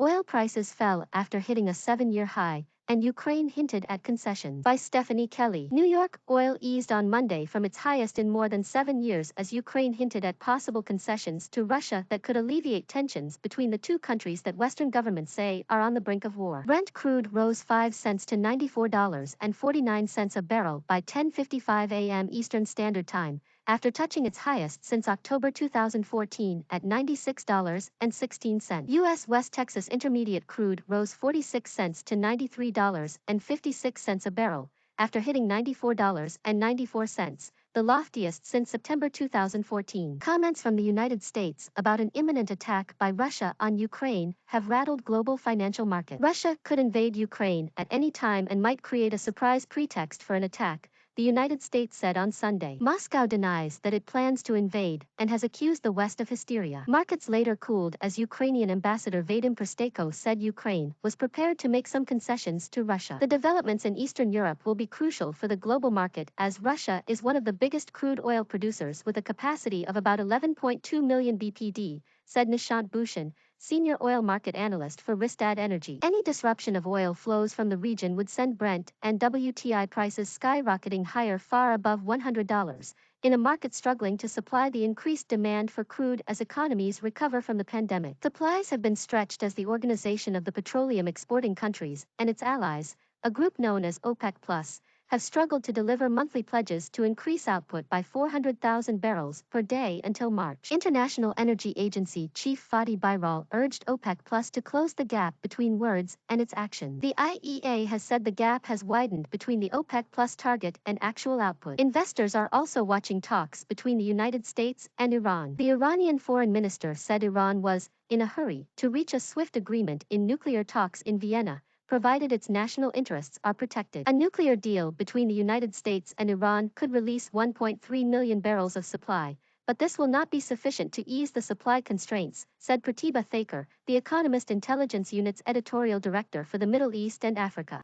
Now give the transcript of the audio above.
Oil prices fell after hitting a 7-year high, and Ukraine hinted at concessions. By Stephanie Kelly. New York oil eased on Monday from its highest in more than 7 years as Ukraine hinted at possible concessions to Russia that could alleviate tensions between the two countries that Western governments say are on the brink of war. Brent crude rose 5 cents to $94.49 a barrel by 10:55 a.m. Eastern Standard Time, after touching its highest since October 2014 at $96.16. U.S. West Texas Intermediate crude rose 46 cents to $93.56 a barrel, after hitting $94.94, the loftiest since September 2014. Comments from the United States about an imminent attack by Russia on Ukraine have rattled global financial markets. Russia could invade Ukraine at any time and might create a surprise pretext for an attack, the United States said on Sunday. Moscow denies that it plans to invade and has accused the West of hysteria. Markets later cooled as Ukrainian Ambassador Vadym Prystaiko said Ukraine was prepared to make some concessions to Russia. The developments in Eastern Europe will be crucial for the global market as Russia is one of the biggest crude oil producers with a capacity of about 11.2 million bpd, said Nishant Bhushan, senior oil market analyst for Rystad Energy. Any disruption of oil flows from the region would send Brent and WTI prices skyrocketing higher far above $100, in a market struggling to supply the increased demand for crude as economies recover from the pandemic. Supplies have been stretched as the Organization of the Petroleum Exporting Countries and its allies, a group known as OPEC+, have struggled to deliver monthly pledges to increase output by 400,000 barrels per day until March. International Energy Agency Chief Fatih Birol urged OPEC+ to close the gap between words and its action. The IEA has said the gap has widened between the OPEC+ target and actual output. Investors are also watching talks between the United States and Iran. The Iranian foreign minister said Iran was in a hurry to reach a swift agreement in nuclear talks in Vienna, provided its national interests are protected. A nuclear deal between the United States and Iran could release 1.3 million barrels of supply, but this will not be sufficient to ease the supply constraints, said Pratibha Thakur, the Economist Intelligence Unit's editorial director for the Middle East and Africa.